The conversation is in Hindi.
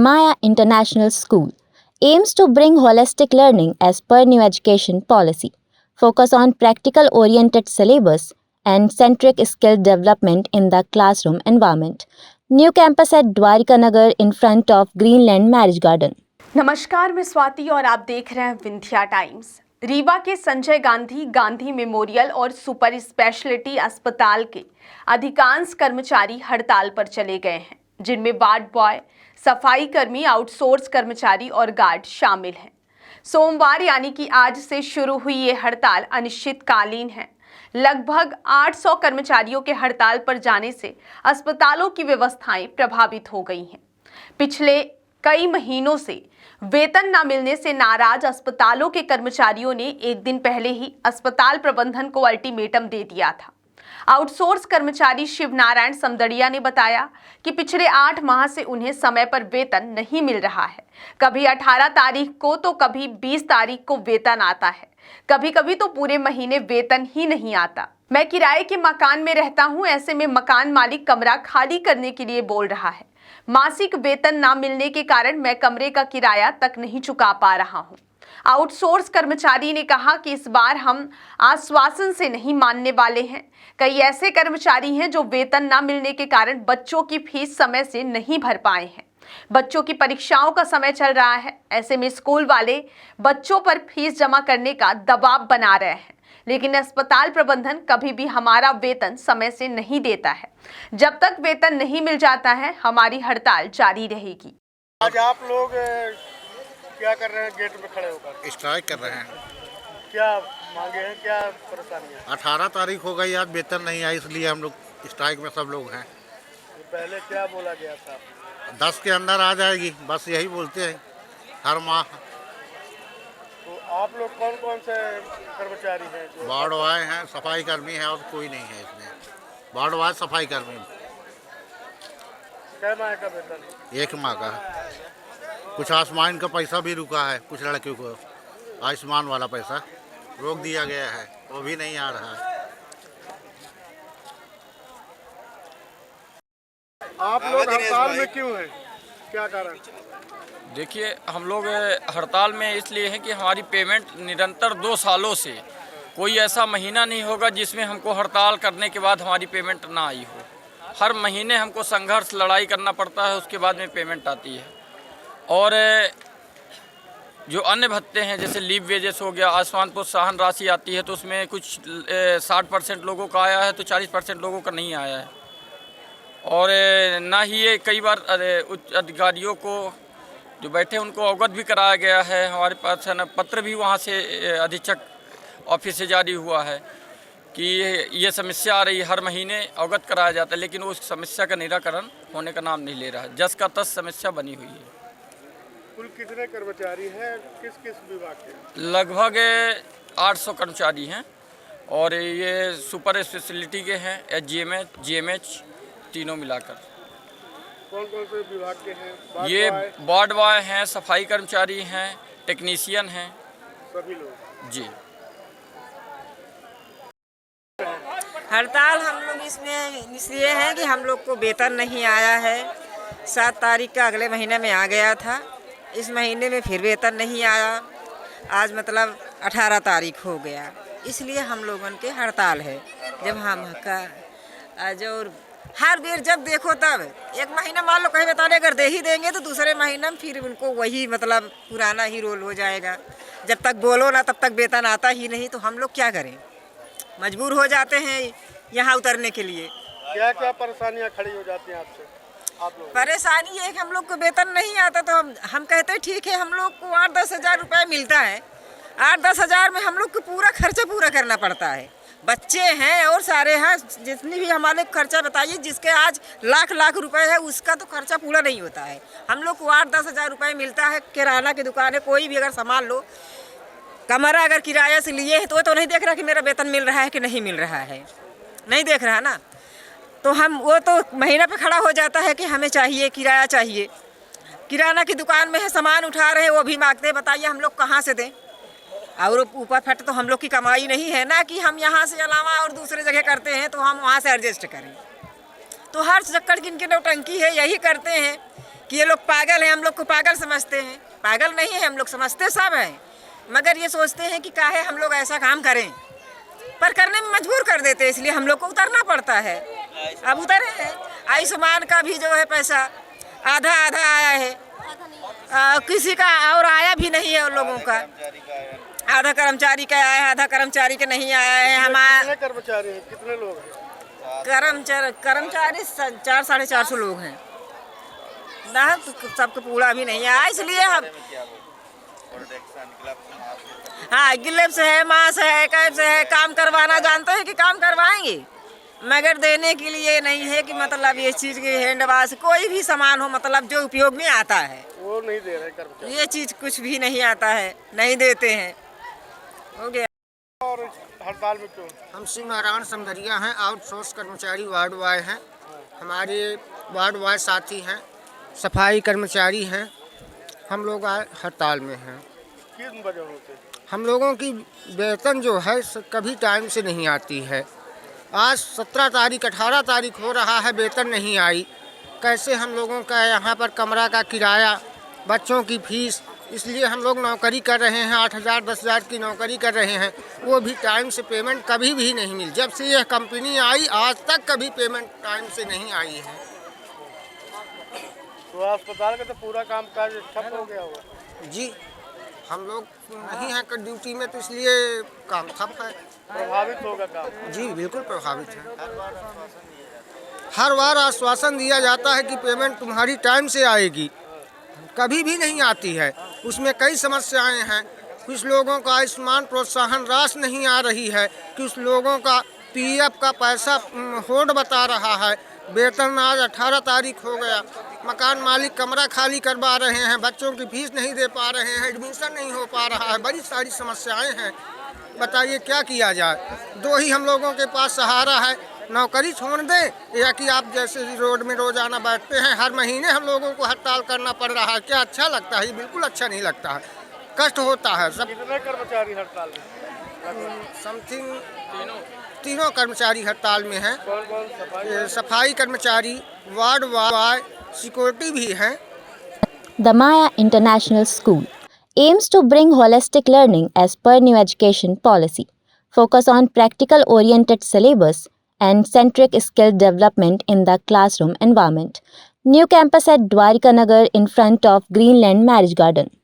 Maya International School aims to bring holistic learning as per new education policy, focus on practical-oriented syllabus and centric skill development in the classroom environment. New campus at Dwarika Nagar in front of Greenland Marriage Garden. नमस्कार, मैं स्वाति और आप देख रहे हैं विंध्या टाइम्स। रीवा के संजय गांधी मेमोरियल और सुपर स्पेशलिटी अस्पताल के अधिकांश कर्मचारी हड़ताल पर चले गए हैं, जिनमें वार्ड बॉय, सफाई कर्मी, आउटसोर्स कर्मचारी और गार्ड शामिल हैं। सोमवार यानी कि आज से शुरू हुई ये हड़ताल अनिश्चितकालीन है। लगभग 800 कर्मचारियों के हड़ताल पर जाने से अस्पतालों की व्यवस्थाएं प्रभावित हो गई हैं। पिछले कई महीनों से वेतन न मिलने से नाराज अस्पतालों के कर्मचारियों ने एक दिन पहले ही अस्पताल प्रबंधन को अल्टीमेटम दे दिया था। आउटसोर्स कर्मचारी शिवनारायण समदड़िया ने बताया कि पिछले 8 माह से उन्हें समय पर वेतन नहीं मिल रहा है। कभी 18 तारीख को तो कभी 20 तारीख को वेतन आता है, कभी कभी तो पूरे महीने वेतन ही नहीं आता। मैं किराए के मकान में रहता हूं, ऐसे में मकान मालिक कमरा खाली करने के लिए बोल रहा है। मासिक वेतन ना मिलने के कारण मैं कमरे का किराया तक नहीं चुका पा रहा हूं। आउटसोर्स कर्मचारी ने कहा कि इस बार हम आश्वासन से नहीं मानने वाले हैं। कई ऐसे कर्मचारी हैं जो वेतन ना मिलने के कारण बच्चों की फीस समय से नहीं भर पाए हैं। बच्चों की परीक्षाओं का समय चल रहा है, ऐसे में स्कूल वाले बच्चों पर फीस जमा करने का दबाव बना रहे हैं, लेकिन अस्पताल प्रबंधन कभी भी हमारा वेतन समय से नहीं देता है। जब तक वेतन नहीं मिल जाता है, हमारी हड़ताल जारी रहेगी। आज आप लोग क्या कर रहे हैं? गेट में खड़े होकर स्ट्राइक कर रहे हैं। क्या मांगे हैं, क्या परेशानी है? 18 तारीख हो गई, आज वेतन नहीं आया, इसलिए हम लोग स्ट्राइक में सब लोग हैं। पहले क्या बोला गया था? 10 के अंदर आ जाएगी, बस यही बोलते हैं हर माह। तो आप लोग कौन कौन से कर्मचारी हैं? वार्ड बॉय हैं, सफाई कर्मी हैं और कोई नहीं है इसमें। वार्ड बॉय, सफाई कर्मी। क्या माह का वेतन? 1 माह का। कुछ आयुष्मान का पैसा भी रुका है, कुछ लड़कियों को आयुष्मान वाला पैसा रोक दिया गया है, वो भी नहीं आ रहा है। आप लोग हड़ताल में क्यों हैं? क्या कारण? देखिए, हम लोग हड़ताल में इसलिए हैं कि हमारी पेमेंट निरंतर 2 सालों से कोई ऐसा महीना नहीं होगा जिसमें हमको हड़ताल करने के बाद हमारी पेमेंट ना आई हो। हर महीने हमको संघर्ष लड़ाई करना पड़ता है, उसके बाद में पेमेंट आती है। और जो अन्य भत्ते हैं, जैसे लीव वेजेस हो गया, आयुष्मान प्रोत्साहन राशि आती है, तो उसमें कुछ 60% लोगों का आया है, तो 40% लोगों का नहीं आया है। और ना ही ये कई बार उच्च अधिकारियों को जो बैठे उनको अवगत भी कराया गया है। हमारे पास है ना, पत्र भी वहाँ से अधीक्षक ऑफिस से जारी हुआ है कि ये समस्या आ रही है, हर महीने अवगत कराया जाता है, लेकिन उस समस्या का निराकरण होने का नाम नहीं ले रहा है। जस का तस समस्या बनी हुई है। कुल कितने कर्मचारी हैं, किस किस विभाग के? लगभग 800 कर्मचारी हैं और ये सुपर स्पेशलिटी के हैं, SGMH, GMH तीनों मिलाकर। कौन कौन से विभाग के हैं? ये वार्ड बॉय हैं, सफाई कर्मचारी हैं, टेक्नीशियन हैं, सभी लोग। जी। हड़ताल हम लोग इसमें इसलिए हैं कि हम लोग को वेतन नहीं आया है। 7 तारीख का अगले महीने में आ गया था, इस महीने में फिर वेतन नहीं आया। आज मतलब 18 तारीख हो गया, इसलिए हम लोगों के हड़ताल है। जब हम का जो हर बेर जब देखो तब एक महीना मान लो कहीं वेतन अगर दे ही देंगे तो दूसरे महीने में फिर उनको वही मतलब पुराना ही रोल हो जाएगा। जब तक बोलो ना तब तक वेतन आता ही नहीं, तो हम लोग क्या करें? मजबूर हो जाते हैं यहाँ उतरने के लिए। क्या क्या परेशानियाँ खड़ी हो जाती हैं आपसे? आप लोग परेशानी ये है कि हम लोग को वेतन नहीं आता, तो हम कहते हैं ठीक है, हम लोग को 8-10 हज़ार रुपये मिलता है। 8-10 हज़ार में हम लोग को पूरा खर्चा पूरा करना पड़ता है। बच्चे हैं और सारे हैं, जितनी भी हमारे खर्चा बताइए, जिसके आज लाख रुपए है उसका तो खर्चा पूरा नहीं होता है। हम लोग को 8-10 हज़ार रुपये मिलता है। किराना की दुकान है, कोई भी अगर सामान लो, कमरा अगर किराया से लिए है तो नहीं देख रहा कि मेरा वेतन मिल रहा है कि नहीं मिल रहा है, नहीं देख रहा ना। तो हम वो तो महीना पे खड़ा हो जाता है कि हमें चाहिए, किराया चाहिए। किराना की दुकान में है, सामान उठा रहे हैं, वो भी मांगते हैं, बताइए हम लोग कहाँ से दें? और ऊपर फट तो हम लोग की कमाई नहीं है ना कि हम यहाँ से अलावा और दूसरे जगह करते हैं तो हम वहाँ से एडजस्ट करें। तो हर चक्कर की इनकी नौटंकी है, यही करते हैं कि ये लोग पागल हैं, हम लोग को पागल समझते हैं। पागल नहीं है, हम लोग समझते सब हैं, मगर ये सोचते हैं कि काहे हम लोग ऐसा काम करें, पर करने में मजबूर कर देते हैं, इसलिए हम लोग को उतरना पड़ता है। अब उतरे हैं। आयुष्मान का भी जो है पैसा आधा आधा आया है, किसी का और आया भी नहीं है उन लोगों का। आधा कर्मचारी का आया है, आधा कर्मचारी का नहीं आया है। हमारे कितने कर्मचारी हैं, कितने लोग हैं? कर्मचारी 400-450 लोग हैं ना, तो सबको पूरा भी नहीं आया, इसलिए हम हाँ गिलेप्स है, मास है, कैप्स है, काम करवाना जानते हैं कि काम करवाएंगे, मगर देने के लिए नहीं है कि मतलब ये चीज़ की हैंड वाश कोई भी सामान हो, मतलब जो उपयोग में आता है वो नहीं दे रहे कर्मचारी। ये चीज़ कुछ भी नहीं आता है, नहीं देते हैं। हो गया। और हड़ताल में क्यों? हम शिव नारायण समधरिया हैं, आउटसोर्स कर्मचारी वार्ड वाई हैं। हमारे वार्ड वाई साथी हैं, सफाई कर्मचारी हैं। हम लोग हड़ताल में हैं। किस वजह से? हम लोगों की वेतन जो है कभी टाइम से नहीं आती है। आज 17 तारीख 18 तारीख हो रहा है, वेतन नहीं आई। कैसे हम लोगों का यहाँ पर कमरा का किराया, बच्चों की फीस, इसलिए हम लोग नौकरी कर रहे हैं, 8,000 10,000 की नौकरी कर रहे हैं, वो भी टाइम से पेमेंट कभी भी नहीं मिली। जब से यह कंपनी आई आज तक कभी पेमेंट टाइम से नहीं आई है। तो अस्पताल का तो पूरा काम काज ठप हो गया होगा। जी, हम लोग नहीं हैं ड्यूटी में, तो इसलिए काम ठप है। प्रभावित होगा काम? जी बिल्कुल प्रभावित है। हर बार आश्वासन दिया जाता है कि पेमेंट तुम्हारी टाइम से आएगी, कभी भी नहीं आती है। उसमें कई समस्याएं हैं। कुछ लोगों का आयुष्मान प्रोत्साहन राशि नहीं आ रही है, कुछ लोगों का पीएफ का पैसा होल्ड बता रहा है। वेतन आज 18 तारीख हो गया, मकान मालिक कमरा खाली करवा रहे हैं, बच्चों की फीस नहीं दे पा रहे हैं, एडमिशन नहीं हो पा रहा है, बड़ी सारी समस्याएं हैं। बताइए क्या किया जाए। दो ही हम लोगों के पास सहारा है, नौकरी छोड़ दें या कि आप जैसे रोड में रोजाना बैठते हैं, हर महीने हम लोगों को हड़ताल करना पड़ रहा है। क्या अच्छा लगता है? ये बिल्कुल अच्छा नहीं लगता है, कष्ट होता है। सब कितने कर्मचारी हड़ताल में? समथिंग तीनों कर्मचारी हड़ताल में हैं। कौन कौन? सफाई? सफाई कर्मचारी, वार्ड वाई, सिक्योरिटी भी हैं। The Maya International School aims to bring holistic learning as per new education policy, focus on practical-oriented syllabus and centric skill development in the classroom environment. New campus at Dwarika Nagar in front of Greenland Marriage Garden.